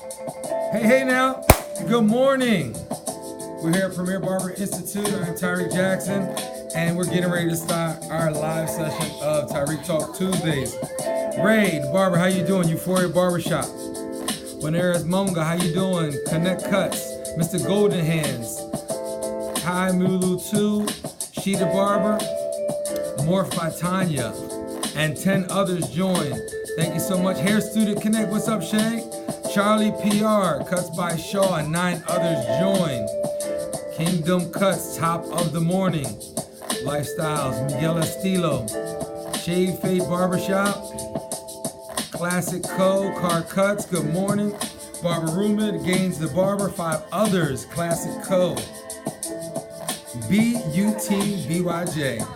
Hey now, good morning. We're here at Premier Barber Institute. I'm Tyreek Jackson, and we're getting ready to start our live session of Tyreek Talk Tuesdays. Ray, the barber, how you doing? Euphoria Barbershop. Wanaris Monga, how you doing? Connect Cuts. Mr. Golden Hands. Hi Mulu 2. Sheeta Barber. Morph by Tanya. And 10 others join. Thank you so much. Hair Student Connect, what's up, Shay? Charlie PR, Cuts by Shaw, and 9 others join. Kingdom Cuts, top of the morning. Lifestyles, Miguel Estilo. Shave Fade Barbershop. Classic Co, Car Cuts, good morning. Barber Rumid, Gaines the Barber, 5 others. Classic Co. BUTBYJ.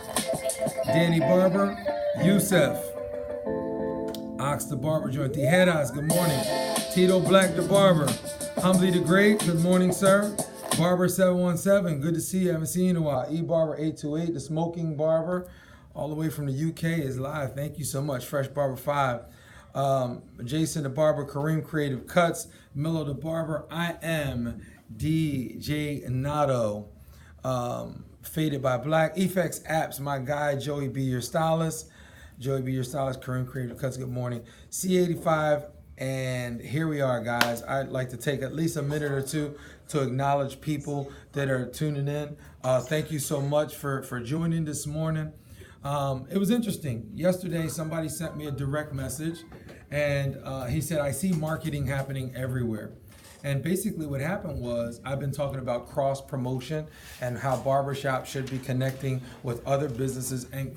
Danny Barber, Youssef. Ox the Barber joint. The Head Eyes, good morning. Tito Black the Barber. Humbly the Great, good morning, sir. Barber 717, good to see you. Haven't seen you in a while. E Barber 828, the Smoking Barber, all the way from the UK is live. Thank you so much. Fresh Barber 5. Jason the Barber, Kareem Creative Cuts, Milo the Barber. I am DJ Nato. Faded by Black. Effects Apps, my guy, Joey B. Your Stylist. Joey B. Your Stylist, Kareem Creative Cuts, good morning. C85, and here we are, guys. I'd like to take at least a minute or two to acknowledge people that are tuning in. Thank you so much for joining this morning. It was interesting. Yesterday, somebody sent me a direct message, and he said, I see marketing happening everywhere. And basically what happened was I've been talking about cross promotion and how barbershops should be connecting with other businesses and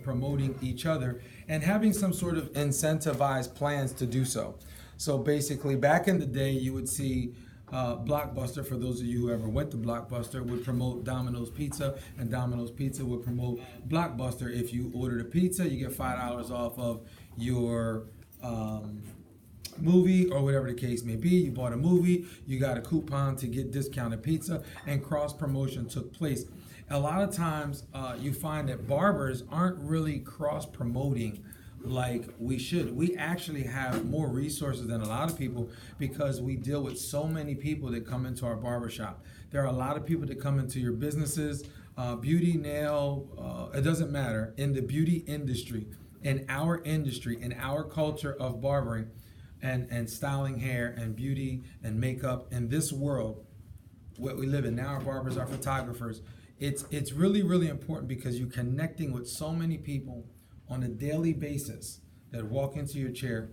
promoting each other and having some sort of incentivized plans to do so. So basically back in the day you would see Blockbuster, for those of you who ever went to Blockbuster, would promote Domino's Pizza, and Domino's Pizza would promote Blockbuster. If you ordered a pizza, you get $5 off of your movie or whatever the case may be. You bought a movie, you got a coupon to get discounted pizza, and cross promotion took place. A lot of times you find that barbers aren't really cross promoting like we should. We actually have more resources than a lot of people because we deal with so many people that come into our barbershop. There are a lot of people that come into your businesses, beauty, nail, it doesn't matter, in the beauty industry, in our culture of barbering, and styling hair and beauty and makeup in this world, what we live in now. Our barbers are photographers. It's really, really important because you're connecting with so many people on a daily basis that walk into your chair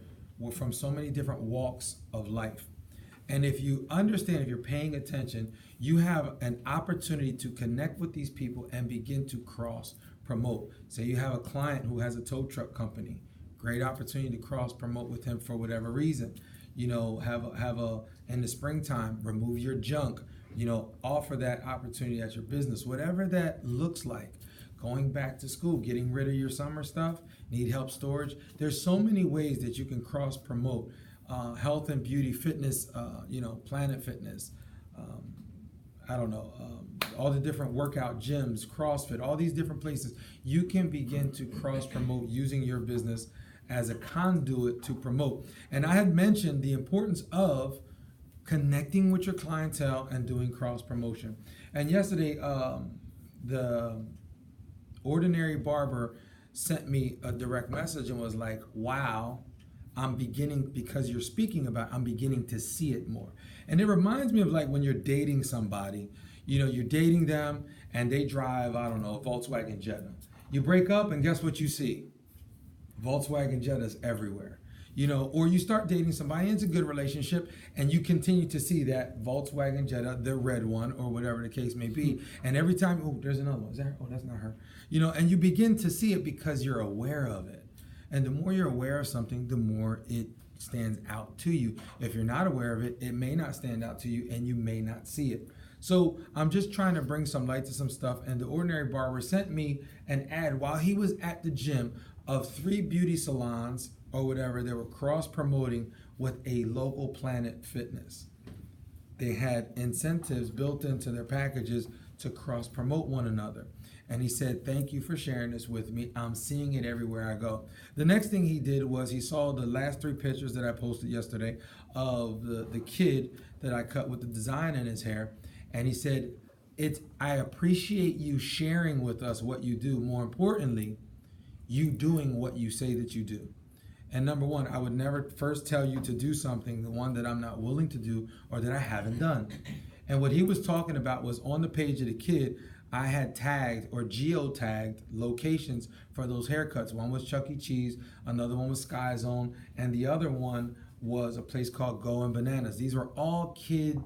from so many different walks of life. And if you understand, if you're paying attention, you have an opportunity to connect with these people and begin to cross promote. Say you have a client who has a tow truck company. Great opportunity to cross promote with him for whatever reason. You know, have a in the springtime, remove your junk. You know, offer that opportunity at your business, whatever that looks like. Going back to school, getting rid of your summer stuff, need help storage. There's so many ways that you can cross promote. Health and beauty, fitness, Planet Fitness. All the different workout gyms, CrossFit, all these different places. You can begin to cross promote using your business as a conduit to promote. And I had mentioned the importance of connecting with your clientele and doing cross promotion. And yesterday, the Ordinary Barber sent me a direct message and was like, wow, I'm beginning to see it more. And it reminds me of like when you're dating somebody, you're dating them and they drive, a Volkswagen Jetta. You break up and guess what you see? Volkswagen Jettas everywhere. Or you start dating somebody and it's a good relationship and you continue to see that Volkswagen Jetta, the red one, or whatever the case may be. And every time, oh, there's another one. Is that her? Oh, that's not her. And you begin to see it because you're aware of it. And the more you're aware of something, the more it stands out to you. If you're not aware of it, it may not stand out to you and you may not see it. So I'm just trying to bring some light to some stuff. And the Ordinary Barber sent me an ad while he was at the gym of 3 beauty salons or whatever. They were cross promoting with a local Planet Fitness. They had incentives built into their packages to cross promote one another. And he said, thank you for sharing this with me. I'm seeing it everywhere I go. The next thing he did was he saw the last 3 pictures that I posted yesterday of the kid that I cut with the design in his hair. And he said, I appreciate you sharing with us what you do. More importantly, you doing what you say that you do. And number one, I would never first tell you to do something, the one that I'm not willing to do or that I haven't done. And what he was talking about was on the page of the kid, I had tagged or geotagged locations for those haircuts. One was Chuck E. Cheese, another one was Sky Zone, and the other one was a place called Going Bananas. These were all kid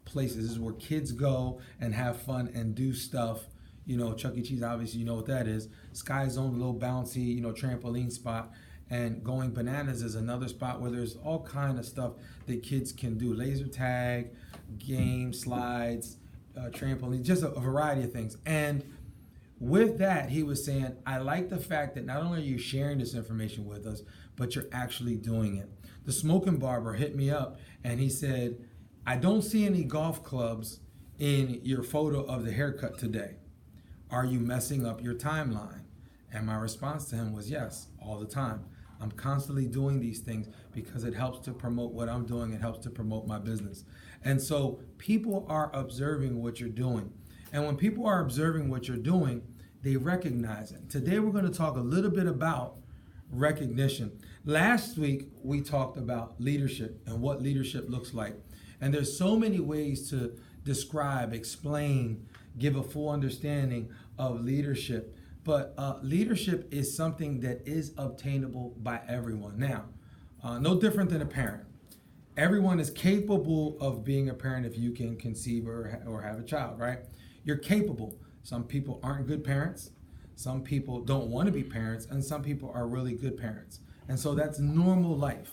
places. This is where kids go and have fun and do stuff. You know, Chuck E. Cheese, obviously you know what that is. Sky Zone, a little bouncy, you know, trampoline spot. And Going Bananas is another spot where there's all kind of stuff that kids can do. Laser tag, games, slides, trampoline, just a variety of things. And with that, he was saying, I like the fact that not only are you sharing this information with us, but you're actually doing it. The Smoking Barber hit me up and he said, I don't see any golf clubs in your photo of the haircut today. Are you messing up your timeline? And my response to him was yes, all the time. I'm constantly doing these things because it helps to promote what I'm doing. It helps to promote my business. And so people are observing what you're doing. And when people are observing what you're doing, they recognize it. Today we're going to talk a little bit about recognition. Last week we talked about leadership and what leadership looks like. And there's so many ways to describe, explain, give a full understanding of leadership. But leadership is something that is obtainable by everyone. Now, no different than a parent. Everyone is capable of being a parent if you can conceive or have a child, right? You're capable. Some people aren't good parents. Some people don't want to be parents. And some people are really good parents. And so that's normal life,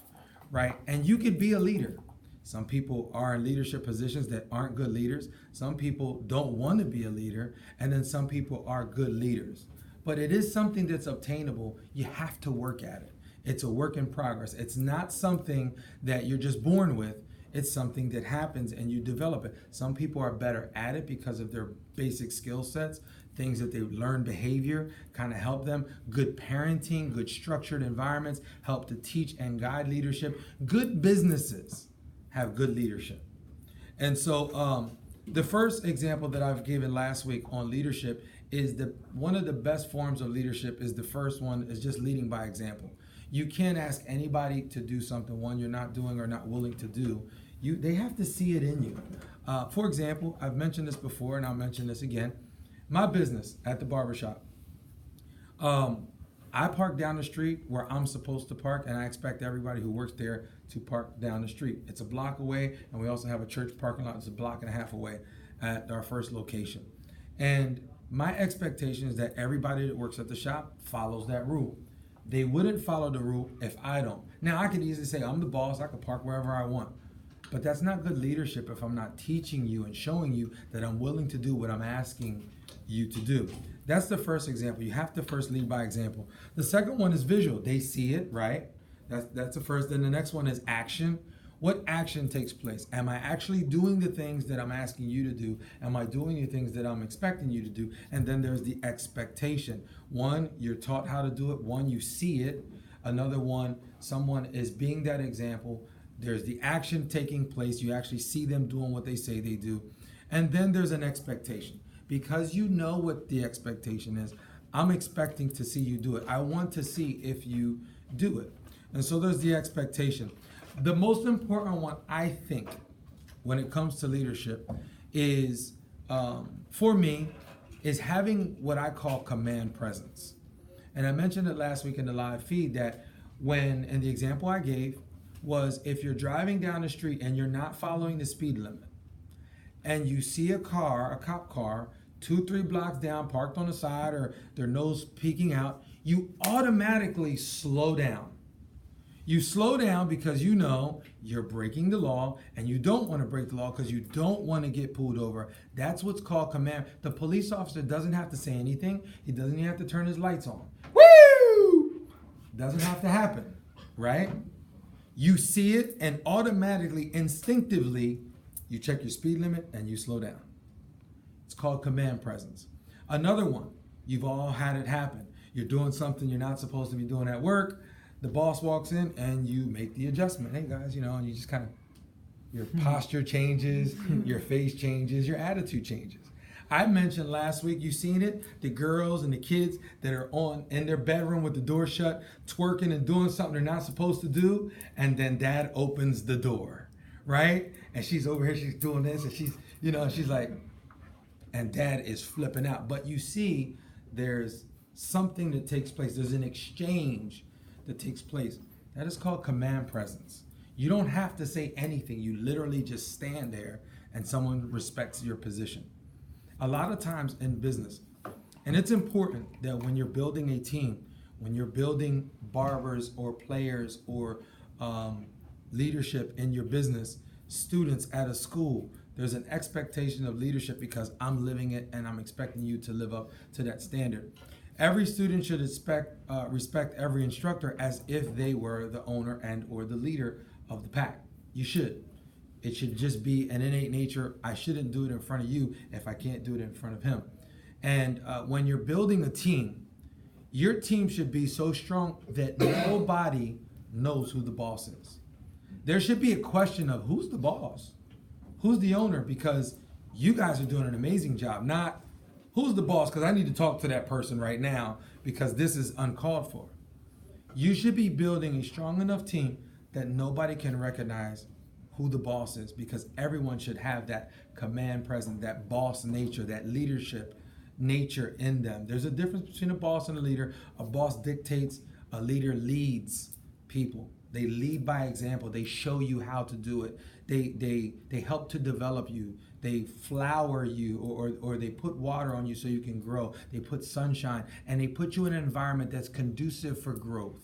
right? And you could be a leader. Some people are in leadership positions that aren't good leaders. Some people don't want to be a leader. And then some people are good leaders. But it is something that's obtainable. You have to work at it. It's a work in progress. It's not something that you're just born with. It's something that happens and you develop it. Some people are better at it because of their basic skill sets, things that they learn behavior, kind of help them. Good parenting, good structured environments help to teach and guide leadership. Good businesses have good leadership. And so the first example that I've given last week on leadership is one of the best forms of leadership is the first one is just leading by example. You can't ask anybody to do something, one, you're not doing or not willing to do. They have to see it in you. For example, I've mentioned this before and I'll mention this again. My business at the barbershop. I park down the street where I'm supposed to park, and I expect everybody who works there to park down the street. It's a block away, and we also have a church parking lot that's a block and a half away at our first location. And my expectation is that everybody that works at the shop follows that rule. They wouldn't follow the rule if I don't. Now, I could easily say, I'm the boss, I could park wherever I want. But that's not good leadership if I'm not teaching you and showing you that I'm willing to do what I'm asking you to do. That's the first example. You have to first lead by example. The second one is visual. They see it, right? That's the first. Then the next one is action. What action takes place? Am I actually doing the things that I'm asking you to do? Am I doing the things that I'm expecting you to do? And then there's the expectation. One, you're taught how to do it. One, you see it. Another one, someone is being that example. There's the action taking place. You actually see them doing what they say they do. And then there's an expectation. Because you know what the expectation is, I'm expecting to see you do it. I want to see if you do it. And so there's the expectation. The most important one, I think, when it comes to leadership is, for me, is having what I call command presence. And I mentioned it last week in the live feed that in the example I gave was if you're driving down the street and you're not following the speed limit and you see a cop car, 2-3 blocks down, parked on the side or their nose peeking out, you automatically slow down. You slow down because you know you're breaking the law and you don't want to break the law because you don't want to get pulled over. That's what's called command. The police officer doesn't have to say anything. He doesn't even have to turn his lights on. Woo! Doesn't have to happen, right? You see it and automatically, instinctively, you check your speed limit and you slow down. It's called command presence. Another one, You've all had it happen. You're doing something you're not supposed to be doing at work. The boss walks in and you make the adjustment. Hey guys, and you just kind of, your posture changes, your face changes, your attitude changes. I mentioned last week, you seen it, the girls and the kids that are in their bedroom with the door shut, twerking and doing something they're not supposed to do, and then dad opens the door, right? And she's over here, she's doing this, and she's like, and dad is flipping out. But you see, there's something that takes place. There's an exchange that takes place. That is called command presence. You don't have to say anything. You literally just stand there and someone respects your position. A lot of times in business, and it's important that when you're building a team, when you're building barbers or players or leadership in your business, students at a school, there's an expectation of leadership because I'm living it and I'm expecting you to live up to that standard. Every student should respect every instructor as if they were the owner and or the leader of the pack. You should. It should just be an innate nature. I shouldn't do it in front of you if I can't do it in front of him. And when you're building a team, your team should be so strong that nobody knows who the boss is. There should be a question of who's the boss? Who's the owner? Because you guys are doing an amazing job. Not who's the boss, because I need to talk to that person right now because this is uncalled for. You should be building a strong enough team that nobody can recognize who the boss is, because everyone should have that command presence, that boss nature, that leadership nature in them. There's a difference between a boss and a leader. A boss dictates, a leader leads people. They lead by example. They show you how to do it. They help to develop you. They flower you, or they put water on you so you can grow. They put sunshine, and they put you in an environment that's conducive for growth.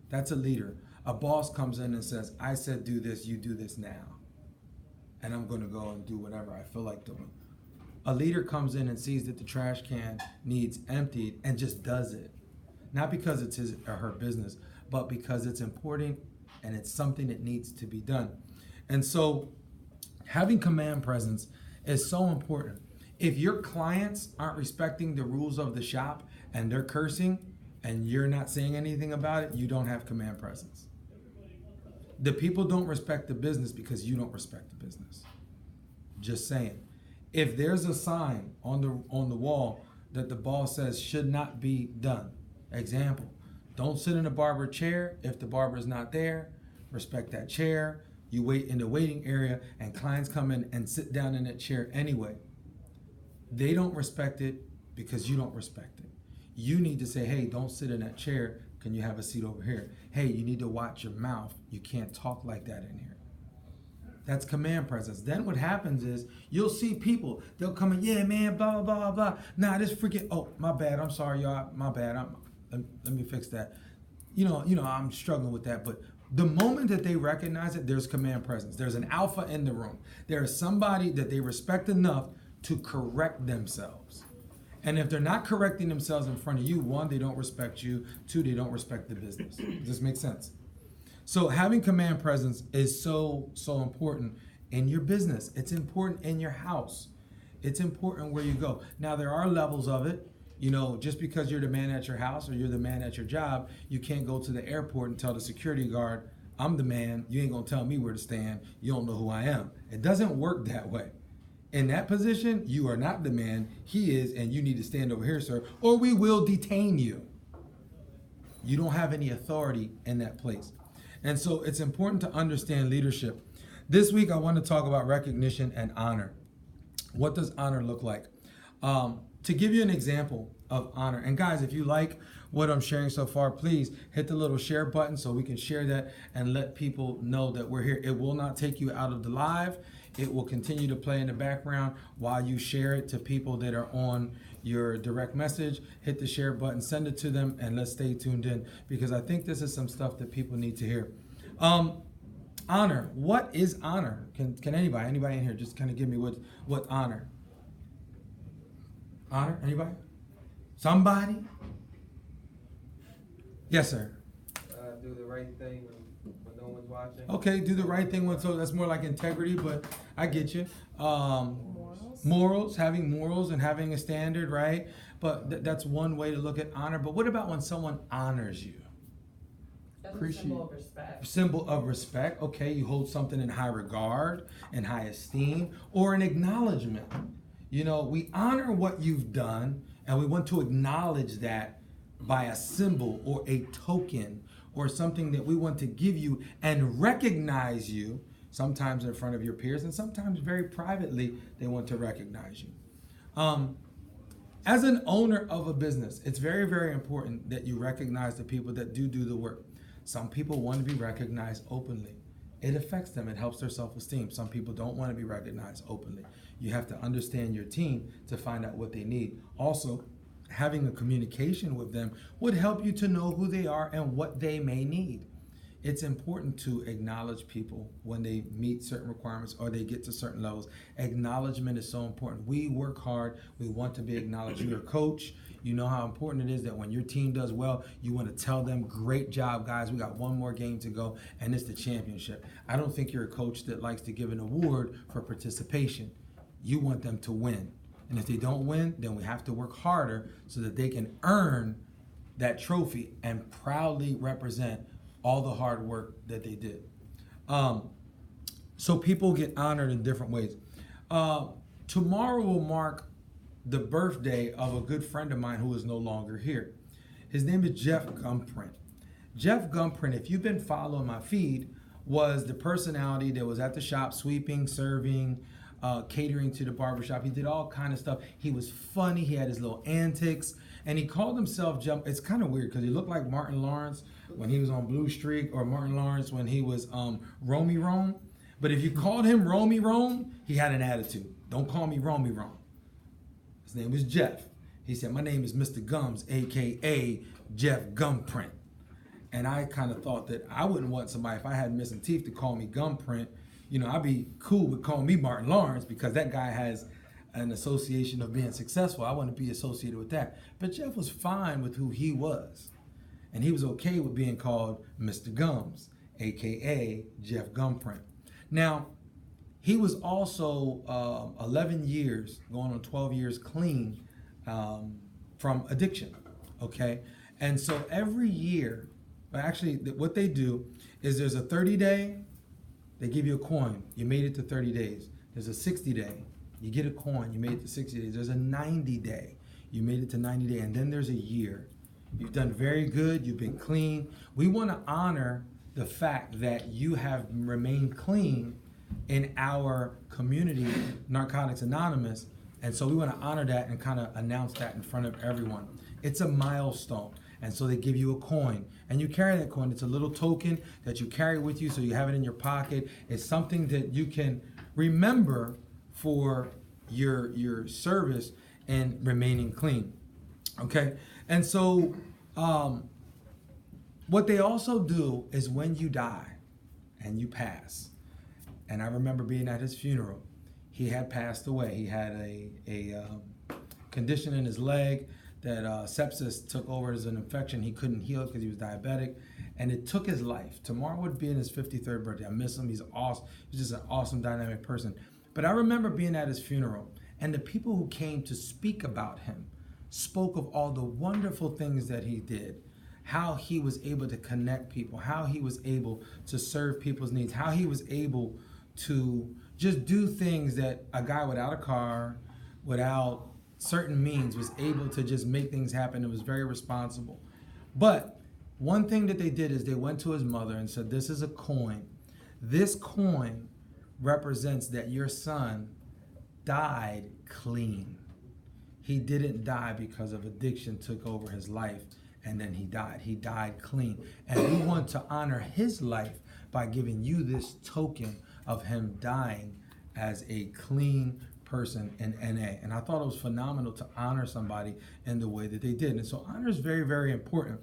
That's a leader. A boss comes in and says, I said do this, you do this now. And I'm going to go and do whatever I feel like doing. A leader comes in and sees that the trash can needs emptied and just does it. Not because it's his or her business, but because it's important and it's something that needs to be done. And so having command presence is so important. If your clients aren't respecting the rules of the shop and they're cursing and you're not saying anything about it, you don't have command presence. The people don't respect the business because you don't respect the business. Just saying. If there's a sign on the wall that the boss says should not be done, example, don't sit in a barber chair if the barber is not there. Respect that chair. You wait in the waiting area and clients come in and sit down in that chair anyway. They don't respect it because you don't respect it. You need to say, hey, don't sit in that chair. Can you have a seat over here? Hey, you need to watch your mouth. You can't talk like that in here. That's command presence. Then what happens is you'll see people, they'll come in, yeah, man, blah, blah, blah. Nah, this freaking, oh, my bad. I'm sorry, y'all. My bad. Let me fix that. I'm struggling with that. But the moment that they recognize it, there's command presence. There's an alpha in the room. There is somebody that they respect enough to correct themselves. And if they're not correcting themselves in front of you, one, they don't respect you. Two, they don't respect the business. Does this make sense? So having command presence is so important in your business. It's important in your house. It's important where you go. Now, there are levels of it. Just because you're the man at your house or you're the man at your job, you can't go to the airport and tell the security guard, I'm the man. You ain't going to tell me where to stand. You don't know who I am. It doesn't work that way. In that position, you are not the man. He is, and you need to stand over here, sir, or we will detain you. You don't have any authority in that place. And so it's important to understand leadership. This week, I want to talk about recognition and honor. What does honor look like? To give you an example of honor, and guys, if you like what I'm sharing so far, please hit the little share button so we can share that and let people know that we're here. It will not take you out of the live. It will continue to play in the background while you share it to people that are on your direct message. Hit the share button, send it to them, and let's stay tuned in because I think this is some stuff that people need to hear. Honor. What is honor? Can anybody in here just kind of give me what honor? Honor? Anybody? Somebody? Yes, sir. Do the right thing when no one's watching. Okay, do the right thing. So that's more like integrity, but I get you. Morals, having morals and having a standard, right? But that's one way to look at honor. But what about when someone honors you? That's a symbol of respect. Symbol of respect. Okay, you hold something in high regard and high esteem, or an acknowledgement. You know, we honor what you've done, and we want to acknowledge that by a symbol or a token or something that we want to give you and recognize you, sometimes in front of your peers, and sometimes very privately, they want to recognize you. As an owner of a business, it's very, very important that you recognize the people that do the work. Some people want to be recognized openly. It affects them. It helps their self-esteem. Some people don't want to be recognized openly. You have to understand your team to find out what they need. Also, having a communication with them would help you to know who they are and what they may need. It's important to acknowledge people when they meet certain requirements or they get to certain levels. Acknowledgement is so important. We work hard. We want to be acknowledged. You're a coach. You know how important it is that when your team does well, you want to tell them, great job, guys. We got one more game to go, and it's the championship. I don't think you're a coach that likes to give an award for participation. You want them to win. And if they don't win, then we have to work harder so that they can earn that trophy and proudly represent all the hard work that they did. So people get honored in different ways. Tomorrow will mark the birthday of a good friend of mine who is no longer here. His name is Jeff Gumprint. Jeff Gumprint, if you've been following my feed, was the personality that was at the shop sweeping, serving, catering to the barbershop. He did all kind of stuff. He was funny. He had his little antics, and he called himself It's kind of weird because he looked like Martin Lawrence when he was on Blue Streak, or Martin Lawrence when he was Romy Rome. But if you called him Romy Rome, he had an attitude. Don't call me Romy Rome. His name was Jeff. He said, my name is Mr. Gums, AKA Jeff Gumprint. And I kind of thought that I wouldn't want somebody, if I had missing teeth, to call me Gumprint. You know, I'd be cool with calling me Martin Lawrence because that guy has an association of being successful. I want to be associated with that. But Jeff was fine with who he was. And he was okay with being called Mr. Gums, AKA Jeff Gumprint. Now, he was also 11 years, going on 12 years clean from addiction, okay? And so every year, actually what they do is there's a 30-day, they give you a coin, you made it to 30 days. There's a 60-day, you get a coin, you made it to 60 days. There's a 90-day, you made it to 90 days, and then there's a year. You've done very good, you've been clean. We want to honor the fact that you have remained clean in our community, Narcotics Anonymous, and so we want to honor that and kind of announce that in front of everyone. It's a milestone, and so they give you a coin, and you carry that coin. It's a little token that you carry with you, so you have it in your pocket. It's something that you can remember for your service and remaining clean, okay? And so what they also do is when you die and you pass, and I remember being at his funeral. He had passed away. He had a condition in his leg that sepsis took over as an infection. He couldn't heal because he was diabetic, and it took his life. Tomorrow would be in his 53rd birthday. I miss him. He's awesome. He's just an awesome, dynamic person. But I remember being at his funeral, and the people who came to speak about him spoke of all the wonderful things that he did, how he was able to connect people, how he was able to serve people's needs, how he was able to just do things that a guy without a car, without certain means, was able to just make things happen. It was very responsible. But one thing that they did is they went to his mother and said, this is a coin. This coin represents that your son died clean. He didn't die because of addiction took over his life and then he died. He died clean. And we want to honor his life by giving you this token of him dying as a clean person in NA. And I thought it was phenomenal to honor somebody in the way that they did. And so honor is very, very important.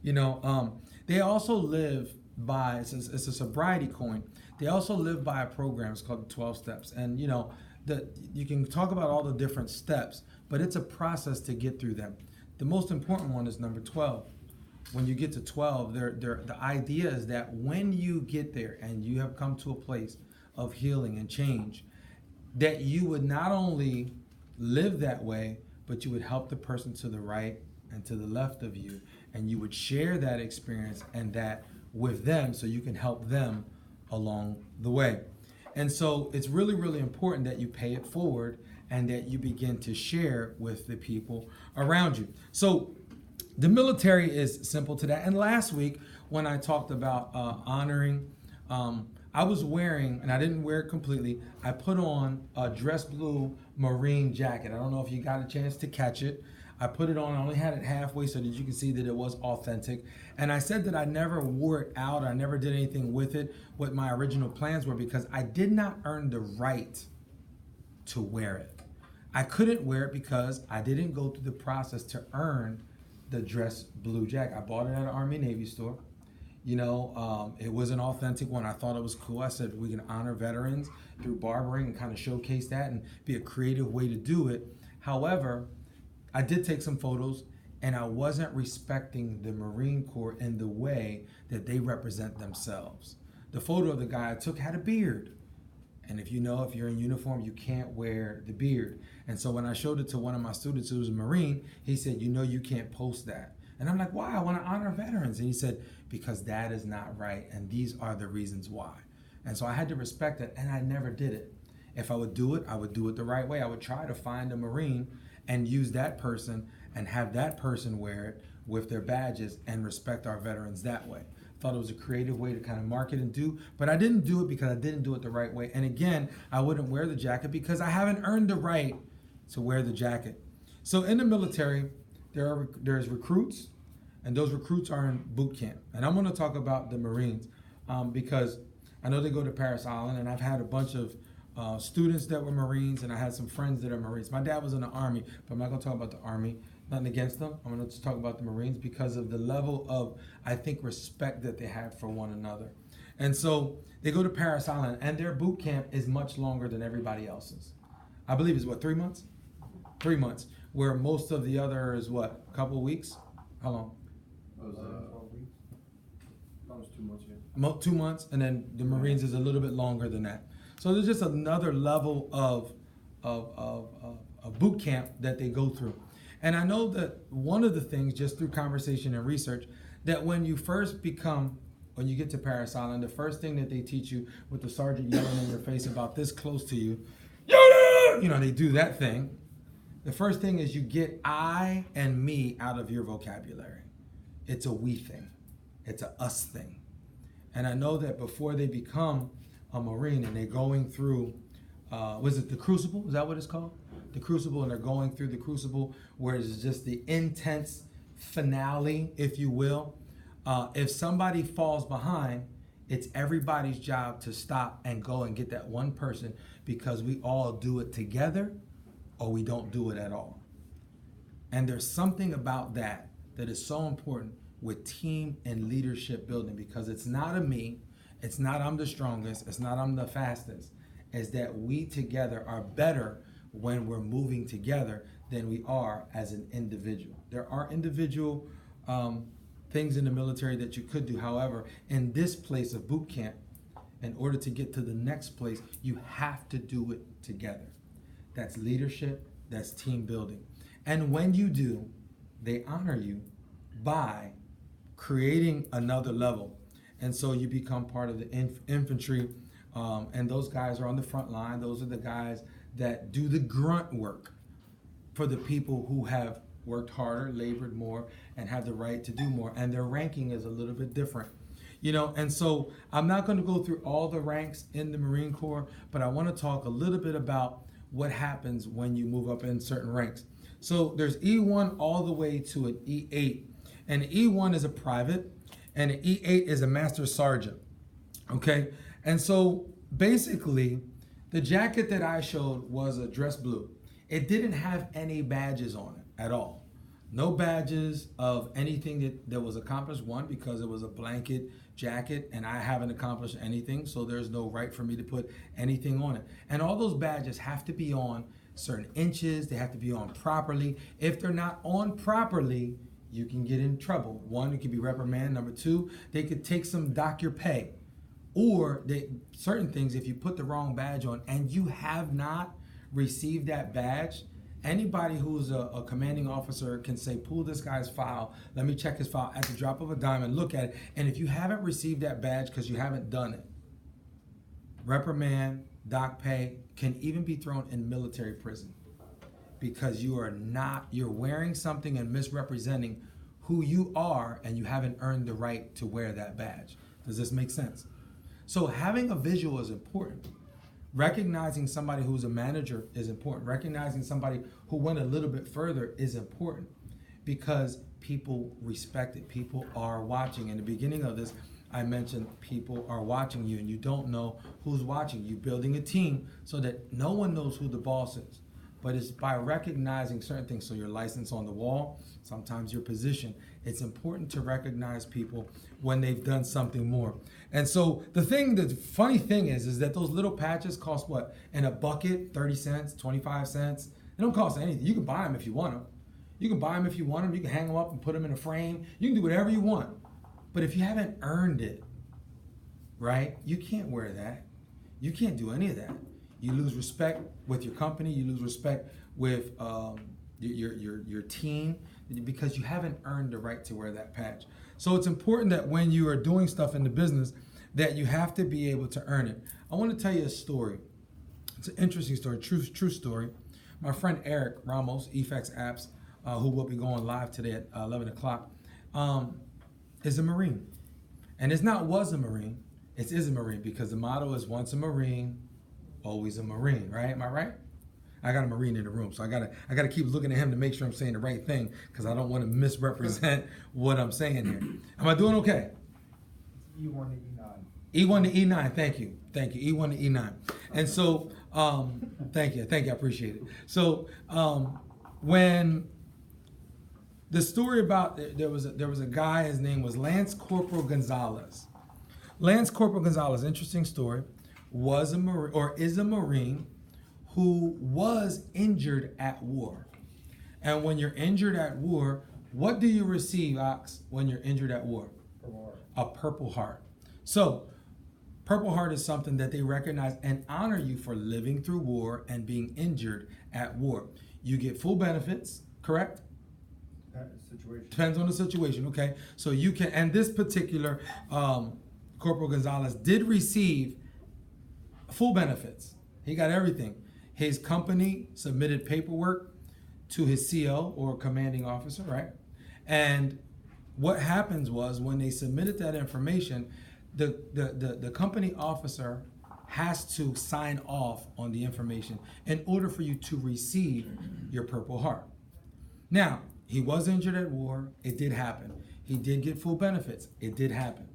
You know, they also live by, it's a sobriety coin. They also live by a program. It's called the 12 Steps. And, you know, you can talk about all the different steps, but it's a process to get through them. The most important one is number 12. When you get to 12, the idea is that when you get there and you have come to a place of healing and change, that you would not only live that way, but you would help the person to the right and to the left of you, and you would share that experience and that with them so you can help them along the way. And so it's really, really important that you pay it forward and that you begin to share with the people around you. So the military is simple to that. And last week, when I talked about honoring, I was wearing, and I didn't wear it completely, I put on a dress blue Marine jacket. I don't know if you got a chance to catch it. I put it on, I only had it halfway so that you can see that it was authentic. And I said that I never wore it out, I never did anything with it, what my original plans were, because I did not earn the right to wear it. I couldn't wear it because I didn't go through the process to earn the dress blue jacket. I bought it at an Army Navy store. You know, it was an authentic one. I thought it was cool. I said we can honor veterans through barbering and kind of showcase that and be a creative way to do it. However, I did take some photos, and I wasn't respecting the Marine Corps in the way that they represent themselves. The photo of the guy I took had a beard. And if you know, if you're in uniform, you can't wear the beard. And so when I showed it to one of my students who was a Marine, he said, you know, you can't post that. And I'm like, why? I want to honor veterans. And he said, because that is not right. And these are the reasons why. And so I had to respect it, and I never did it. If I would do it, I would do it the right way. I would try to find a Marine and use that person and have that person wear it with their badges and respect our veterans that way. Thought it was a creative way to kind of market and do, but I didn't do it because I didn't do it the right way. And again, I wouldn't wear the jacket because I haven't earned the right to wear the jacket. So in the military, there's recruits, and those recruits are in boot camp. And I'm going to talk about the Marines because I know they go to Parris Island, and I've had a bunch of students that were Marines, and I had some friends that are Marines. My dad was in the Army, but I'm not going to talk about the Army. Nothing against them. I'm going to talk about the Marines because of the level of, I think, respect that they have for one another. And so they go to Parris Island, and their boot camp is much longer than everybody else's. I believe it's 3 months? 3 months, where most of the other is what, a couple of weeks? How long? It was 12 weeks. That was 2 months, yeah. 2 months, and then the Marines is a little bit longer than that. So there's just another level of boot camp that they go through. And I know that one of the things, just through conversation and research, that when you get to Parris Island, the first thing that they teach you with the sergeant yelling in your face about this close to you, you know, they do that thing. The first thing is you get I and me out of your vocabulary. It's a we thing. It's a us thing. And I know that before they become a Marine and they're going through, was it the Crucible? Is that what it's called? The Crucible, and they're going through the Crucible where it's just the intense finale, if you will. If somebody falls behind, it's everybody's job to stop and go and get that one person, because we all do it together or we don't do it at all. And there's something about that is so important with team and leadership building, because it's not a me, it's not I'm the strongest, it's not I'm the fastest. It's that we together are better when we're moving together than we are as an individual. There are individual things in the military that you could do. However, in this place of boot camp, in order to get to the next place, you have to do it together. That's leadership, that's team building. And when you do, they honor you by creating another level. And so you become part of the infantry, and those guys are on the front line. Those are the guys that do the grunt work for the people who have worked harder, labored more, and have the right to do more. And their ranking is a little bit different. You know, and so I'm not going to go through all the ranks in the Marine Corps, but I want to talk a little bit about what happens when you move up in certain ranks. So there's E1 all the way to an E8. And E1 is a private, and an E8 is a master sergeant. Okay? And so basically, the jacket that I showed was a dress blue. It didn't have any badges on it at all. No badges of anything that was accomplished. One, because it was a blanket jacket and I haven't accomplished anything, so there's no right for me to put anything on it. And all those badges have to be on certain inches. They have to be on properly. If they're not on properly, you can get in trouble. One, it could be reprimand. Number two, they could dock your pay. Or certain things, if you put the wrong badge on and you have not received that badge, Anybody who's a commanding officer can say, pull this guy's file, let me check his file at the drop of a dime and look at it. And if you haven't received that badge because you haven't done it, reprimand, dock pay, can even be thrown in military prison because you're wearing something and misrepresenting who you are and you haven't earned the right to wear that badge. Does this make sense? So having a visual is important. Recognizing somebody who's a manager is important. Recognizing somebody who went a little bit further is important because people respect it. People are watching. In the beginning of this, I mentioned people are watching you and you don't know who's watching you. Building a team so that no one knows who the boss is. But it's by recognizing certain things. So your license on the wall, sometimes your position. It's important to recognize people when they've done something more. And so the funny thing is that those little patches cost what? In a bucket, 30 cents, 25 cents. They don't cost anything. You can buy them if you want them. You can buy them if you want them. You can hang them up and put them in a frame. You can do whatever you want. But if you haven't earned it, right, you can't wear that. You can't do any of that. You lose respect with your company. You lose respect with your team because you haven't earned the right to wear that patch. So it's important that when you are doing stuff in the business that you have to be able to earn it. I want to tell you a story. It's an interesting story, true story. My friend Eric Ramos, Effects Apps, who will be going live today at 11 o'clock, is a Marine. And it's not was a Marine, it is a Marine because the motto is once a Marine, always a Marine, right? Am I right? I got a Marine in the room, so I gotta keep looking at him to make sure I'm saying the right thing because I don't want to misrepresent what I'm saying here. Am I doing okay? E1 to E9. E1 to E9, thank you. E1 to E9. And so, thank you, I appreciate it. So, when the story about, there was a guy, his name was Lance Corporal Gonzalez. Lance Corporal Gonzalez, interesting story, was a Marine, or is a Marine, who was injured at war. And when you're injured at war, what do you receive, Ox, when you're injured at war? A Purple Heart. So, Purple Heart is something that they recognize and honor you for living through war and being injured at war. You get full benefits, correct? Situation. Depends on the situation, okay? So you can, and this particular Corporal Gonzalez did receive full benefits. He got everything. His company submitted paperwork to his CO or commanding officer, right? And what happens was when they submitted that information, the company officer has to sign off on the information in order for you to receive your Purple Heart. Now, he was injured at war. It did happen. He did get full benefits. It did happen.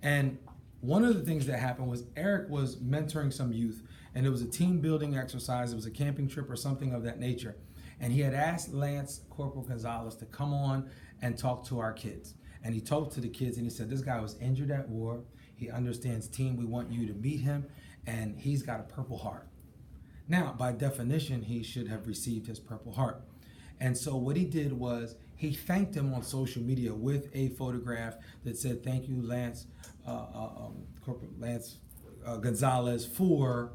And one of the things that happened was Eric was mentoring some youth, and it was a team building exercise. It was a camping trip or something of that nature. And he had asked Lance Corporal Gonzalez to come on and talk to our kids. And he talked to the kids and he said, this guy was injured at war. He understands team. We want you to meet him. And he's got a Purple Heart. Now, by definition, he should have received his Purple Heart. And so what he did was he thanked him on social media with a photograph that said, thank you, Lance, Corporal Lance Gonzalez, for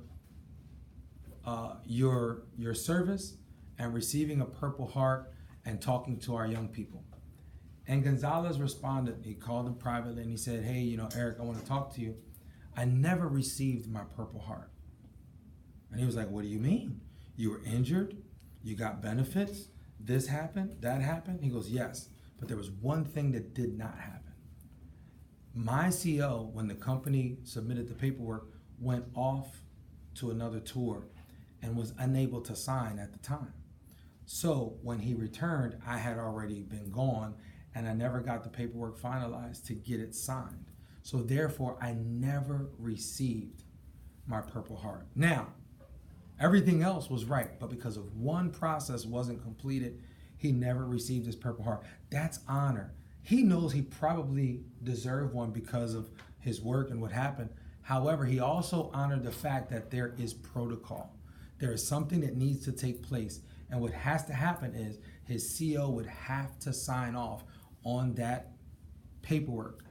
your service and receiving a Purple Heart and talking to our young people. And Gonzalez responded. He called him privately and he said, hey, Eric, I want to talk to you. I never received my Purple Heart. And he was like, what do you mean? You were injured? You got benefits? This happened? That happened? He goes, yes. But there was one thing that did not happen. My CO, when the company submitted the paperwork, went off to another tour and was unable to sign at the time. So when he returned, I had already been gone and I never got the paperwork finalized to get it signed. So therefore, I never received my Purple Heart. Now, everything else was right, but because of one process wasn't completed, he never received his Purple Heart. That's honor. He knows he probably deserved one because of his work and what happened. However, he also honored the fact that there is protocol. There is something that needs to take place. And what has to happen is his CO would have to sign off on that paperwork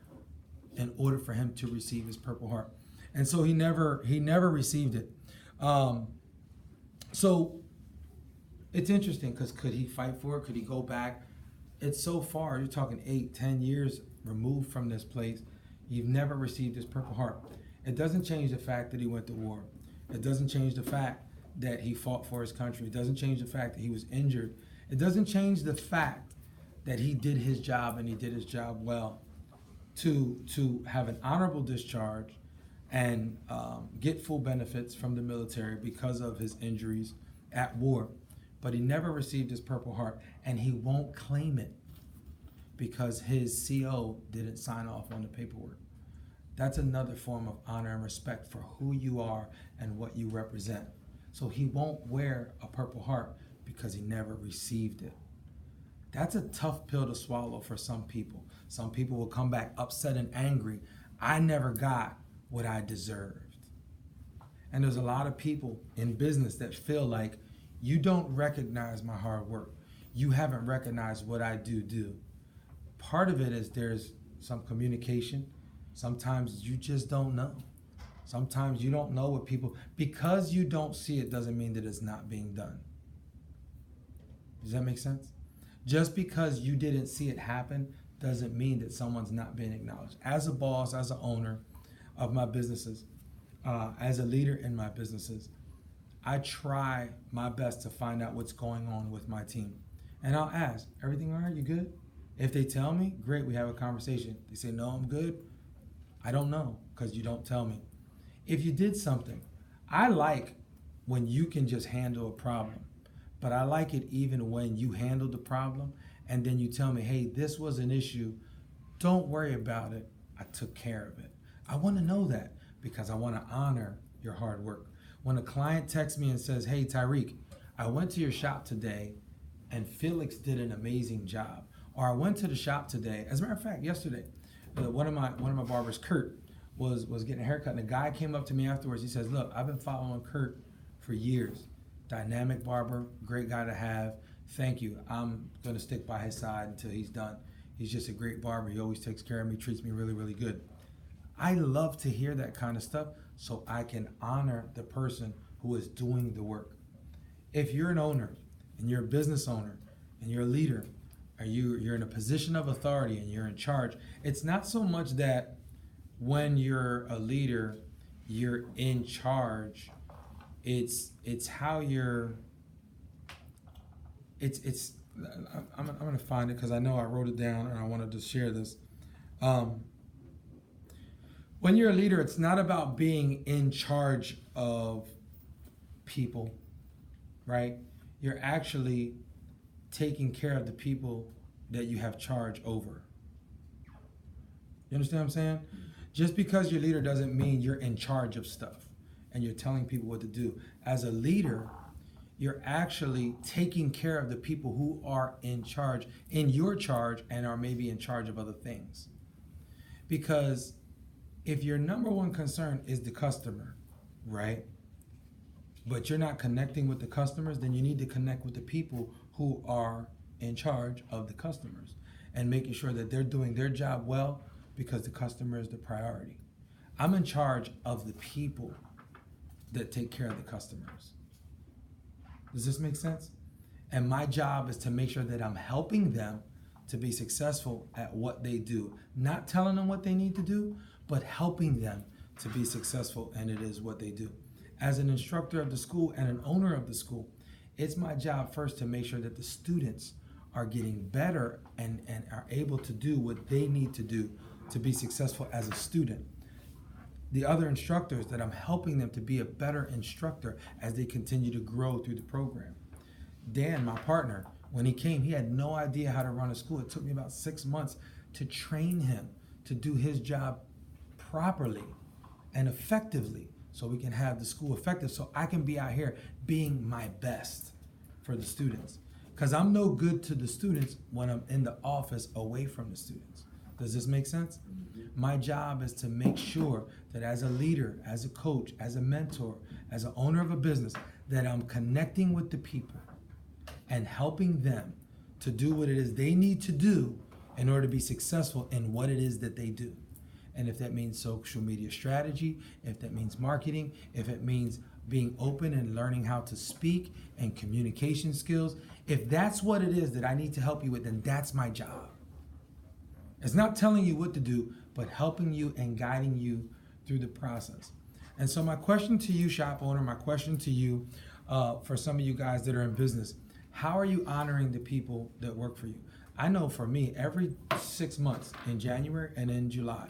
in order for him to receive his Purple Heart. And so he never received it. So It's interesting because could he fight for it? Could he go back? It's so far. You're talking 8, 10 years removed from this place. You've never received his Purple Heart. It doesn't change the fact that he went to war. It doesn't change the fact that he fought for his country. It doesn't change the fact that he was injured. It doesn't change the fact that he did his job and he did his job well to have an honorable discharge and get full benefits from the military because of his injuries at war. But he never received his Purple Heart, and he won't claim it because his CO didn't sign off on the paperwork. That's another form of honor and respect for who you are and what you represent. So he won't wear a Purple Heart because he never received it. That's a tough pill to swallow for some people. Some people will come back upset and angry. I never got what I deserved. And there's a lot of people in business that feel like you don't recognize my hard work. You haven't recognized what I do. Part of it is there's some communication. Sometimes you just don't know. Sometimes you don't know what people, because you don't see it doesn't mean that it's not being done. Does that make sense? Just because you didn't see it happen doesn't mean that someone's not being acknowledged. As a boss, as an owner of my businesses, as a leader in my businesses, I try my best to find out what's going on with my team. And I'll ask, everything all right? You good? If they tell me, great, we have a conversation. They say, no, I'm good. I don't know, because you don't tell me. If you did something, I like when you can just handle a problem, but I like it even when you handle the problem and then you tell me, hey, this was an issue. Don't worry about it. I took care of it. I want to know that because I want to honor your hard work. When a client texts me and says, hey, Tyreek, I went to your shop today and Felix did an amazing job. Or I went to the shop today. As a matter of fact, yesterday, one of my barbers, Kurt, was getting a haircut, and a guy came up to me afterwards. He says, look, I've been following Kurt for years. Dynamic barber, great guy to have. Thank you. I'm going to stick by his side until he's done. He's just a great barber. He always takes care of me, treats me really, really good. I love to hear that kind of stuff so I can honor the person who is doing the work. If you're an owner and you're a business owner and you're a leader, or you're in a position of authority and you're in charge, it's not so much that when you're a leader, you're in charge. It's how you're. I'm gonna find it because I know I wrote it down and I wanted to share this. When you're a leader, it's not about being in charge of people, right? You're actually taking care of the people that you have charge over. You understand what I'm saying? Just because you're a leader doesn't mean you're in charge of stuff and you're telling people what to do. As a leader, you're actually taking care of the people who are in charge, in your charge, and are maybe in charge of other things. Because if your number one concern is the customer, right? But you're not connecting with the customers, then you need to connect with the people who are in charge of the customers and making sure that they're doing their job well because the customer is the priority. I'm in charge of the people that take care of the customers. Does this make sense? And my job is to make sure that I'm helping them to be successful at what they do. Not telling them what they need to do, but helping them to be successful, and it is what they do. As an instructor of the school and an owner of the school, it's my job first to make sure that the students are getting better and are able to do what they need to do to be successful as a student. The other instructors, that I'm helping them to be a better instructor as they continue to grow through the program. Dan, my partner, when he came, he had no idea how to run a school. It took me about 6 months to train him to do his job properly and effectively so we can have the school effective, so I can be out here being my best for the students. Because I'm no good to the students when I'm in the office away from the students. Does this make sense? My job is to make sure that as a leader, as a coach, as a mentor, as an owner of a business, that I'm connecting with the people and helping them to do what it is they need to do in order to be successful in what it is that they do. And if that means social media strategy, if that means marketing, if it means being open and learning how to speak and communication skills, if that's what it is that I need to help you with, then that's my job. It's not telling you what to do, but helping you and guiding you through the process. And so my question to you, shop owner, my question to you, for some of you guys that are in business, how are you honoring the people that work for you? I know for me, every 6 months in January and in July,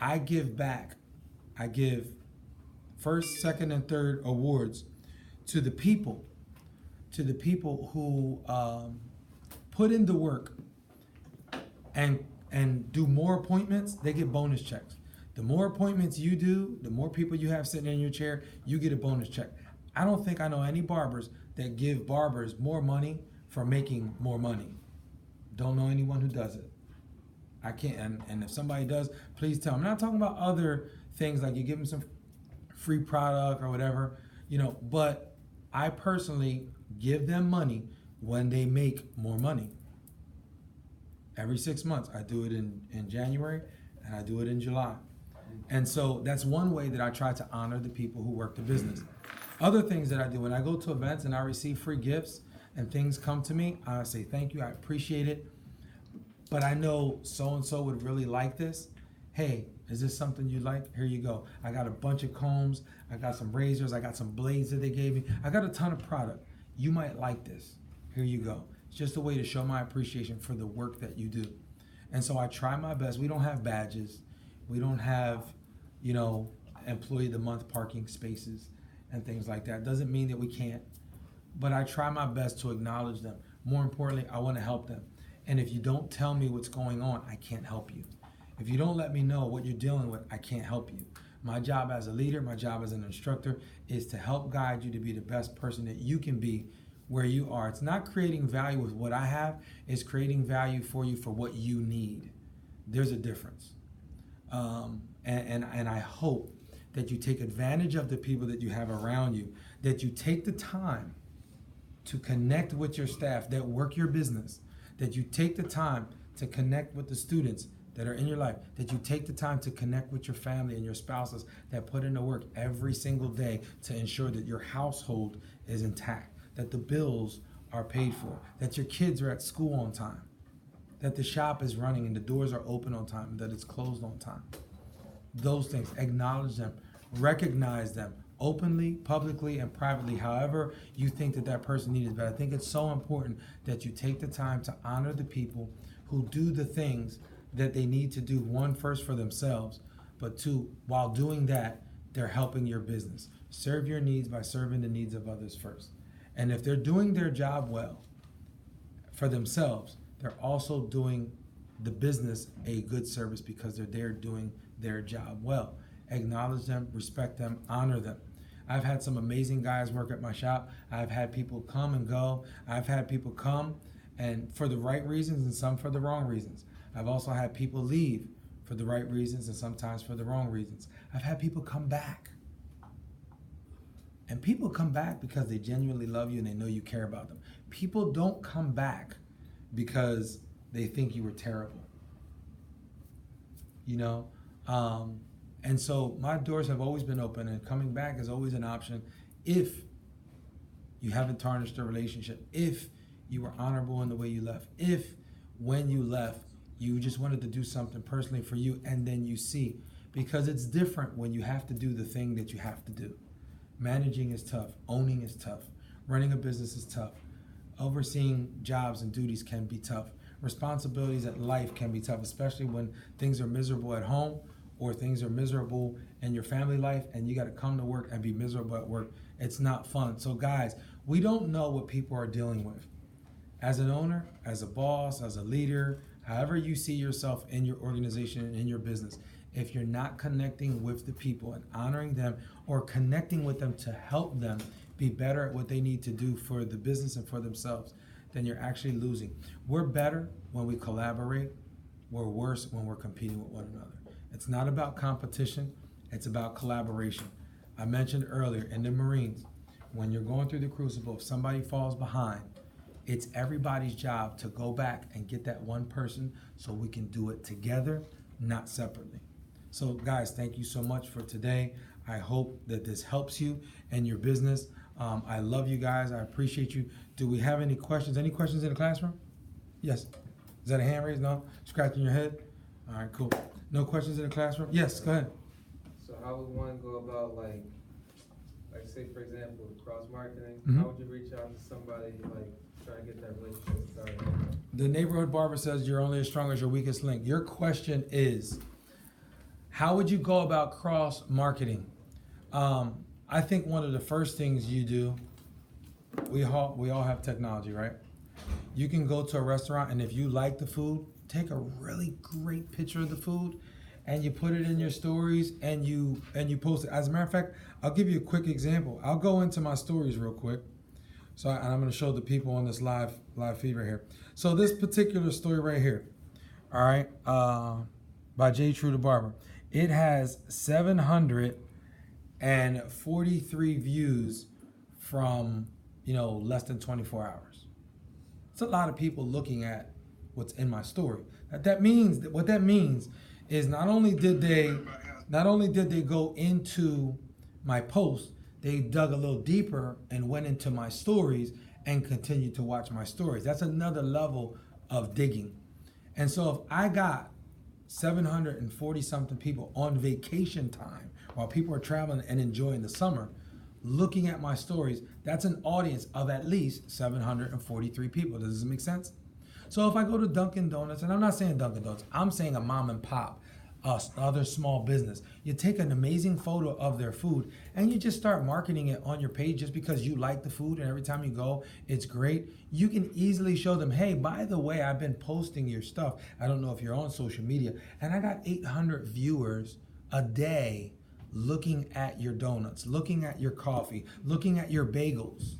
I give back. I give first, second, and third awards to the people who put in the work and do more appointments. They get bonus checks. The more appointments you do, the more people you have sitting in your chair, you get a bonus check. I don't think I know any barbers that give barbers more money for making more money. Don't know anyone who does it. I can't, and if somebody does, please tell them. I'm not talking about other things like you give them some free product or whatever, but I personally give them money when they make more money. Every 6 months, I do it in January and I do it in July. And so that's one way that I try to honor the people who work the business. Other things that I do, when I go to events and I receive free gifts and things come to me, I say thank you, I appreciate it. But I know so-and-so would really like this. Hey, is this something you like? Here you go. I got a bunch of combs, I got some razors, I got some blades that they gave me. I got a ton of product. You might like this. Here you go. It's just a way to show my appreciation for the work that you do. And so I try my best. We don't have badges. We don't have, employee of the month parking spaces and things like that. Doesn't mean that we can't, but I try my best to acknowledge them. More importantly, I want to help them. And if you don't tell me what's going on, I can't help you. If you don't let me know what you're dealing with, I can't help you. My job as a leader, my job as an instructor is to help guide you to be the best person that you can be where you are. It's not creating value with what I have, it's creating value for you for what you need. There's a difference. And I hope that you take advantage of the people that you have around you, that you take the time to connect with your staff that work your business, that you take the time to connect with the students that are in your life, that you take the time to connect with your family and your spouses that put in the work every single day to ensure that your household is intact, that the bills are paid for, that your kids are at school on time, that the shop is running and the doors are open on time, that it's closed on time. Those things, acknowledge them, recognize them openly, publicly, and privately, however you think that person needs it. But I think it's so important that you take the time to honor the people who do the things that they need to do, one, first for themselves, but two, while doing that, they're helping your business. Serve your needs by serving the needs of others first. And if they're doing their job well for themselves, they're also doing the business a good service because they're there doing their job well. Acknowledge them, respect them, honor them. I've had some amazing guys work at my shop. I've had people come and go. I've had people come and for the right reasons and some for the wrong reasons. I've also had people leave for the right reasons and sometimes for the wrong reasons. I've had people come back. And people come back because they genuinely love you and they know you care about them. People don't come back because they think you were terrible. And so my doors have always been open, and coming back is always an option if you haven't tarnished the relationship, if you were honorable in the way you left, if when you left, you just wanted to do something personally for you, and then you see, because it's different when you have to do the thing that you have to do. Managing is tough, owning is tough, running a business is tough, overseeing jobs and duties can be tough, responsibilities at life can be tough, especially when things are miserable at home or things are miserable in your family life and you got to come to work and be miserable at work. It's not fun. So guys, we don't know what people are dealing with. As an owner, as a boss, as a leader, however you see yourself in your organization and in your business, if you're not connecting with the people and honoring them or connecting with them to help them be better at what they need to do for the business and for themselves, then you're actually losing. We're better when we collaborate. We're worse when we're competing with one another. It's not about competition, it's about collaboration. I mentioned earlier in the Marines, when you're going through the crucible, if somebody falls behind, it's everybody's job to go back and get that one person so we can do it together, not separately. So guys, thank you so much for today. I hope that this helps you and your business. I love you guys. I appreciate you. Do we have any questions? Any questions in the classroom? Yes. Is that a hand raised? No? Scratching your head? All right, cool. No questions in the classroom? Yes, go ahead. So how would one go about like say for example, cross marketing? Mhm. How would you reach out to somebody like trying to get that relationship started? The neighborhood barber says you're only as strong as your weakest link. Your question is, how would you go about cross marketing? I think one of the first things you do, we all have technology, right? You can go to a restaurant, and if you like the food, take a really great picture of the food and you put it in your stories and you post it. As a matter of fact, I'll give you a quick example. I'll go into my stories real quick. So and I'm going to show the people on this live feed right here. So this particular story right here, all right, by J. True the Barber. It has 743 views from, less than 24 hours. It's a lot of people looking at what's in my story. What that means is not only did they go into my post, they dug a little deeper and went into my stories and continued to watch my stories. That's another level of digging. And so if I got 740 something people on vacation time while people are traveling and enjoying the summer, looking at my stories, that's an audience of at least 743 people. Does this make sense? So if I go to Dunkin' Donuts, and I'm not saying Dunkin' Donuts, I'm saying a mom and pop, other small business, you take an amazing photo of their food and you just start marketing it on your page just because you like the food and every time you go, it's great. You can easily show them, hey, by the way, I've been posting your stuff. I don't know if you're on social media, and I got 800 viewers a day looking at your donuts, looking at your coffee, looking at your bagels.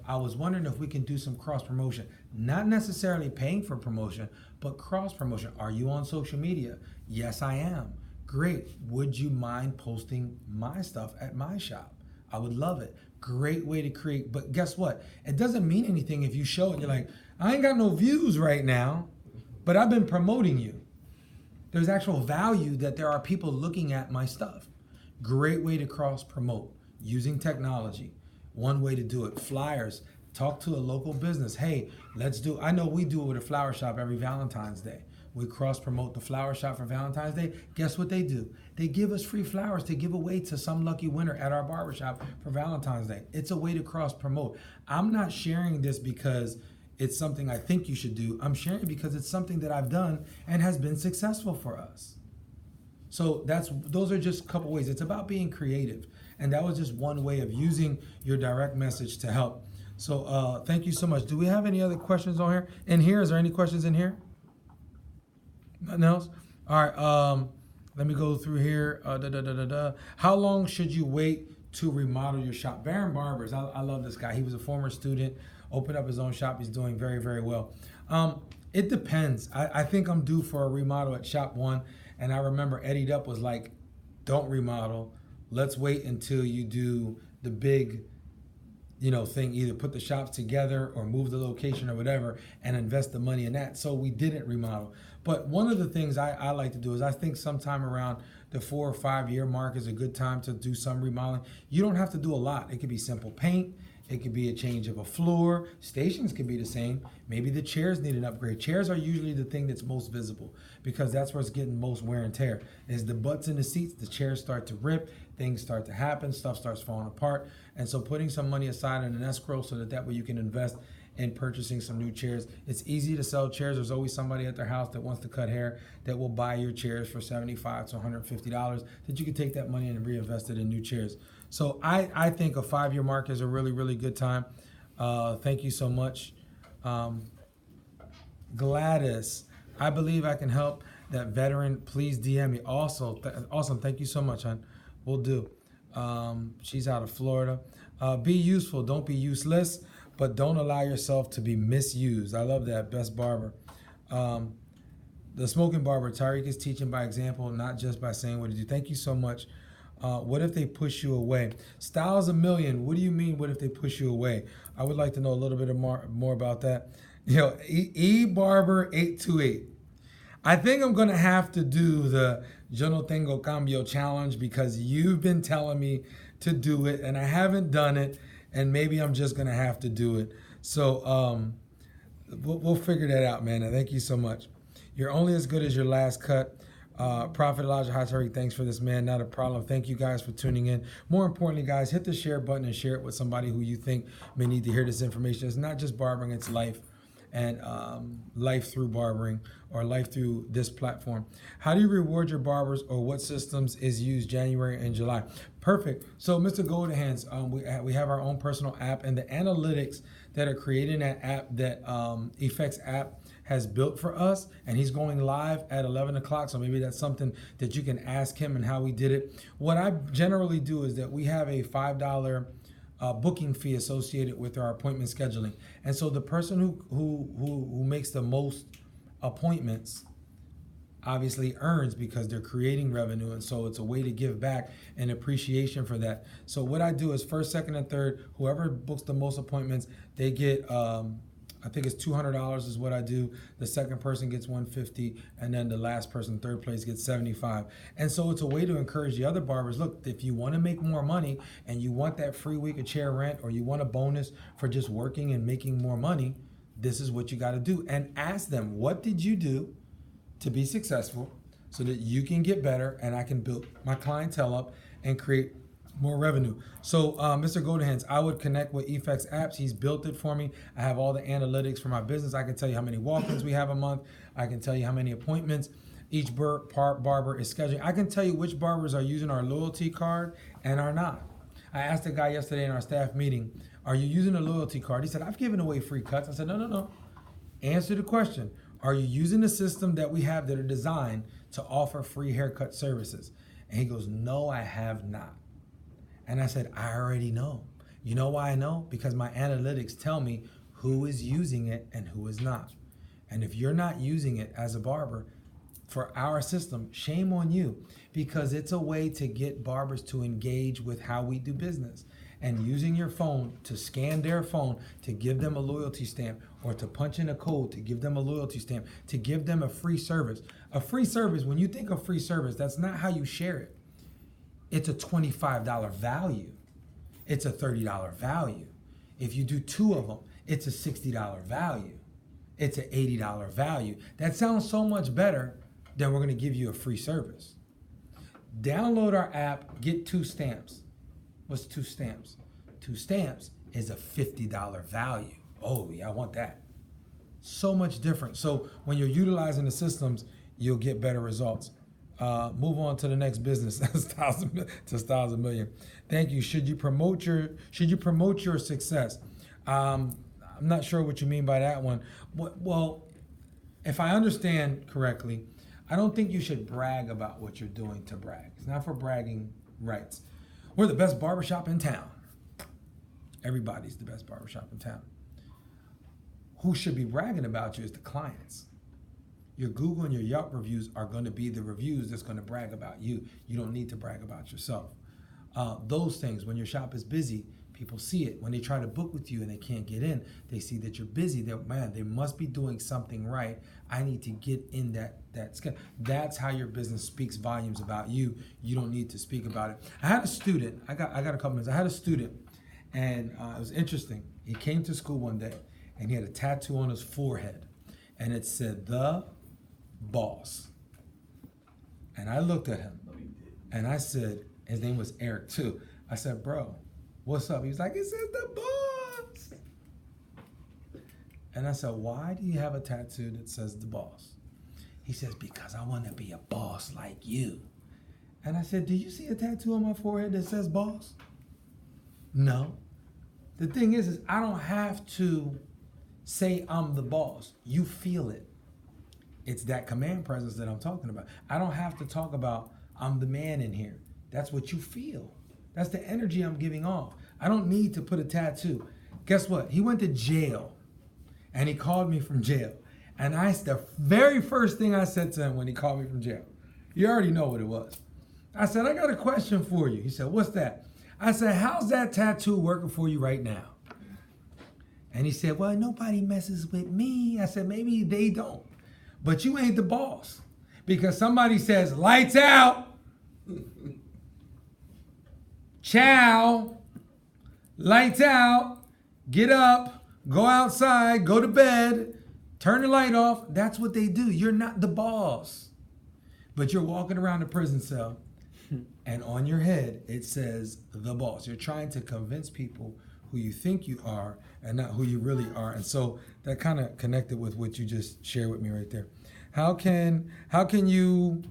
I was wondering if we can do some cross promotion, not necessarily paying for promotion, but cross promotion. Are you on social media? Yes, I am. Great. Would you mind posting my stuff at my shop? I would love it. Great way to create. But guess what? It doesn't mean anything if you show it. You're like, I ain't got no views right now, but I've been promoting you. There's actual value that there are people looking at my stuff. Great way to cross promote using technology. One way to do it. Flyers. Talk to a local business. Hey, I know we do it with a flower shop every Valentine's Day. We cross promote the flower shop for Valentine's Day. Guess what they do? They give us free flowers to give away to some lucky winner at our barbershop for Valentine's Day. It's a way to cross promote. I'm not sharing this because it's something I think you should do. I'm sharing it because it's something that I've done and has been successful for us. So those are just a couple ways. It's about being creative. And that was just one way of using your direct message to help. So thank you so much. Do we have any other questions on here? Is there any questions in here? Nothing else? All right, let me go through here. How long should you wait to remodel your shop? Baron Barbers, I love this guy. He was a former student, opened up his own shop. He's doing very, very well. It depends. I think I'm due for a remodel at Shop 1. And I remember Eddie Dupp was like, don't remodel. Let's wait until you do the big, thing, either put the shops together or move the location or whatever and invest the money in that. So we didn't remodel. But one of the things I like to do is I think sometime around the 4 or 5 year mark is a good time to do some remodeling. You don't have to do a lot. It could be simple paint. It could be a change of a floor. Stations could be the same. Maybe the chairs need an upgrade. Chairs are usually the thing that's most visible because that's where it's getting most wear and tear. Is the butts in the seats, the chairs start to rip, things start to happen, stuff starts falling apart. And so putting some money aside in an escrow so that way you can invest in purchasing some new chairs. It's easy to sell chairs. There's always somebody at their house that wants to cut hair that will buy your chairs for $75 to $150 that you can take that money and reinvest it in new chairs. So I think a 5 year mark is a really, really good time. Thank you so much. Gladys, I believe I can help that veteran. Please DM me. Awesome. Thank you so much, hon. We'll do. She's out of Florida. Be useful. Don't be useless, but don't allow yourself to be misused. I love that. Best barber. The smoking barber. Tariq is teaching by example, not just by saying what to do. Thank you so much. What if they push you away? Styles a million. What do you mean, what if they push you away? I would like to know a little bit more about that. eBarber828. I think I'm going to have to do the Yo no tengo cambio challenge because you've been telling me to do it and I haven't done it, and maybe I'm just going to have to do it. So we'll figure that out, man. And thank you so much. You're only as good as your last cut. Prophet Elijah Hatari, thanks for this, man. Not a problem. Thank you guys for tuning in. More importantly, guys, hit the share button and share it with somebody who you think may need to hear this information. It's not just barbering, it's life. And life through barbering or life through this platform. How do you reward your barbers, or what systems is used January and July? Perfect. So Mr. Goldenhands, we have our own personal app, and the analytics that are creating that app that Effects app has built for us, and he's going live at 11 o'clock. So maybe that's something that you can ask him and how we did it. What I generally do is that we have a $5 booking fee associated with our appointment scheduling, and so the person who makes the most appointments obviously earns because they're creating revenue, and so it's a way to give back and appreciation for that. So what I do is first, second, and third, whoever books the most appointments, they get I think it's $200 is what I do. The second person gets $150, and then the last person, third place, gets $75. And so it's a way to encourage the other barbers. Look, if you want to make more money and you want that free week of chair rent, or you want a bonus for just working and making more money, this is what you got to do. And ask them, what did you do to be successful so that you can get better and I can build my clientele up and create more revenue. So Mr. Goldenhands, I would connect with Effects Apps. He's built it for me. I have all the analytics for my business. I can tell you how many walk-ins we have a month. I can tell you how many appointments each barber is scheduling. I can tell you which barbers are using our loyalty card and are not. I asked a guy yesterday in our staff meeting, are you using a loyalty card? He said, I've given away free cuts. I said, no. Answer the question. Are you using the system that we have that are designed to offer free haircut services? And he goes, no, I have not. And I said, I already know. You know why I know? Because my analytics tell me who is using it and who is not. And if you're not using it as a barber for our system, shame on you, because it's a way to get barbers to engage with how we do business. And using your phone to scan their phone to give them a loyalty stamp, or to punch in a code to give them a loyalty stamp, to give them a free service. A free service, when you think of free service, that's not how you share it. It's a $25 value. It's a $30 value. If you do 2 of them, it's a $60 value. It's an $80 value. That sounds so much better than we're going to give you a free service. Download our app, get 2 stamps. What's 2 stamps? 2 stamps is a $50 value. Oh, yeah, I want that. So much different. So when you're utilizing the systems, you'll get better results. Move on to the next business. to Styles a Million. Thank you. Should you promote your success? I'm not sure what you mean by that one. Well, if I understand correctly, I don't think you should brag about what you're doing to brag. It's not for bragging rights. We're the best barbershop in town. Everybody's the best barbershop in town. Who should be bragging about you is the clients. Your Google and your Yelp reviews are going to be the reviews that's going to brag about you. You don't need to brag about yourself. Those things, when your shop is busy, people see it. When they try to book with you and they can't get in, they see that you're busy. They must be doing something right. I need to get in that schedule. That's how your business speaks volumes about you. You don't need to speak about it. I had a student. I got a couple minutes. I had a student, and it was interesting. He came to school one day, and he had a tattoo on his forehead, and it said, "The Boss." And I looked at him and I said, his name was Eric too. I said, bro, what's up? He was like, it says The Boss. And I said, why do you have a tattoo that says The Boss? He says, because I want to be a boss like you. And I said, do you see a tattoo on my forehead that says boss? No. The thing is I don't have to say I'm the boss. You feel it. It's that command presence that I'm talking about. I don't have to talk about I'm the man in here. That's what you feel. That's the energy I'm giving off. I don't need to put a tattoo. Guess what? He went to jail and he called me from jail. And the very first thing I said to him when he called me from jail, you already know what it was. I said, I got a question for you. He said, what's that? I said, how's that tattoo working for you right now? And he said, well, nobody messes with me. I said, maybe they don't. but you ain't the boss. Because somebody says, lights out, ciao, lights out, get up, go outside, go to bed, turn the light off. That's what they do. You're not the boss. But you're walking around the prison cell, and on your head, it says the boss. You're trying to convince people who you think you are and not who you really are. And so that kind of connected with what you just shared with me right there. How can you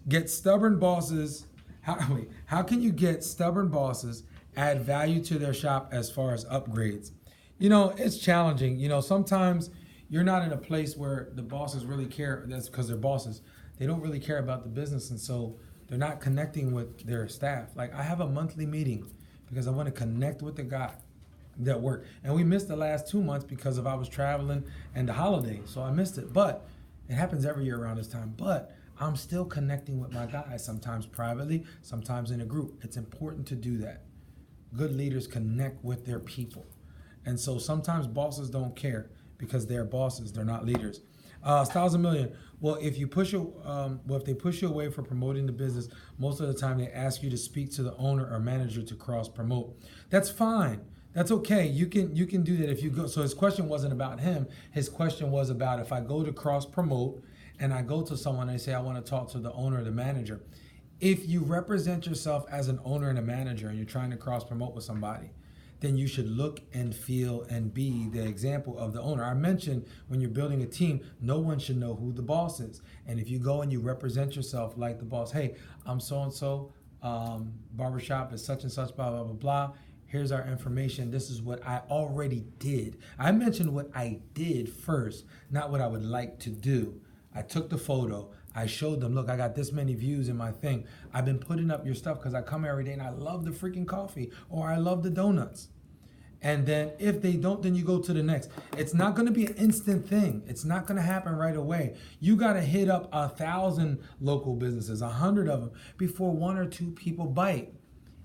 get stubborn bosses? How can you get stubborn bosses add value to their shop as far as upgrades? You know, it's challenging. You know, sometimes you're not in a place where the bosses really care. That's because they're bosses. They don't really care about the business, and so they're not connecting with their staff. Like, I have a monthly meeting because I want to connect with the guy that worked. And we missed the last 2 months because I was traveling and the holiday, so I missed it. But it happens every year around this time. But I'm still connecting with my guys, sometimes privately, sometimes in a group. It's important to do that. Good leaders connect with their people. And so sometimes bosses don't care because they're bosses, they're not leaders. Styles a Million. Well, if you if they push you away for promoting the business, most of the time they ask you to speak to the owner or manager to cross promote. That's fine. That's okay. You can do that if you go. So his question wasn't about him. His question was about if I go to cross promote and I go to someone and I say I want to talk to the owner or the manager. If you represent yourself as an owner and a manager and you're trying to cross promote with somebody, then you should look and feel and be the example of the owner. I mentioned when you're building a team, no one should know who the boss is. And if you go and you represent yourself like the boss, hey, I'm so-and-so, barbershop is such and such, blah, blah, blah, blah. Here's our information. This is what I already did. I mentioned what I did first, not what I would like to do. I took the photo. I showed them, look, I got this many views in my thing. I've been putting up your stuff because I come every day and I love the freaking coffee or I love the donuts. And then if they don't, then you go to the next. It's not going to be an instant thing. It's not going to happen right away. You got to hit up 1,000 local businesses, 100 of them, before 1 or 2 people bite.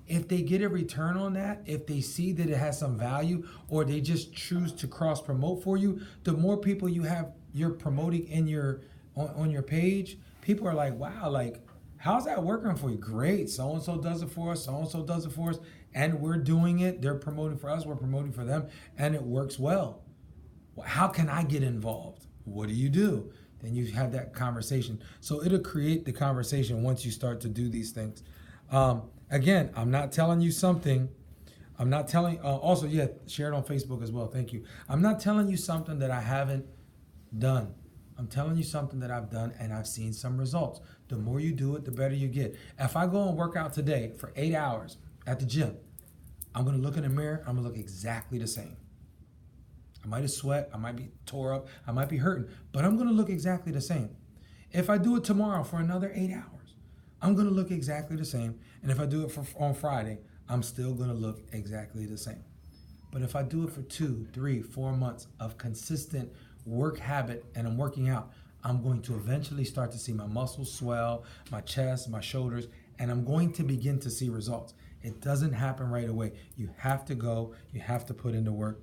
If they get a return on that, if they see that it has some value, or they just choose to cross promote for you, the more people you're promoting in on your page, people are like, wow, like, how's that working for you? Great. So-and-so does it for us. So-and-so does it for us. And we're doing it. They're promoting for us. We're promoting for them. And it works well. How can I get involved? What do you do? Then you have that conversation. So it'll create the conversation once you start to do these things. Again, I'm not telling you something. I'm not telling, also, yeah, share it on Facebook as well. Thank you. I'm not telling you something that I haven't done. I'm telling you something that I've done and I've seen some results. The more you do it, the better you get. If I go and work out today for 8 hours at the gym, I'm going to look in the mirror. I'm going to look exactly the same. I might have sweat. I might be tore up. I might be hurting, but I'm going to look exactly the same. If I do it tomorrow for another 8 hours, I'm going to look exactly the same. And if I do it on Friday, I'm still going to look exactly the same. But if I do it for 2, 3, 4 months of consistent work habit and I'm working out, I'm going to eventually start to see my muscles swell, my chest, my shoulders, and I'm going to begin to see results. It doesn't happen right away. You have to go, you have to put in the work.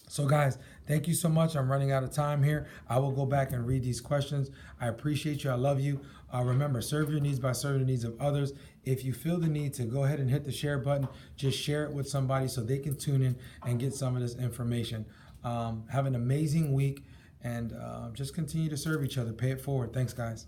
So guys, thank you so much. I'm running out of time here. I will go back and read these questions. I appreciate you. I love you. Remember, serve your needs by serving the needs of others. If you feel the need to go ahead and hit the share button, just share it with somebody so they can tune in and get some of this information. Have an amazing week and just continue to serve each other. Pay it forward. Thanks, guys.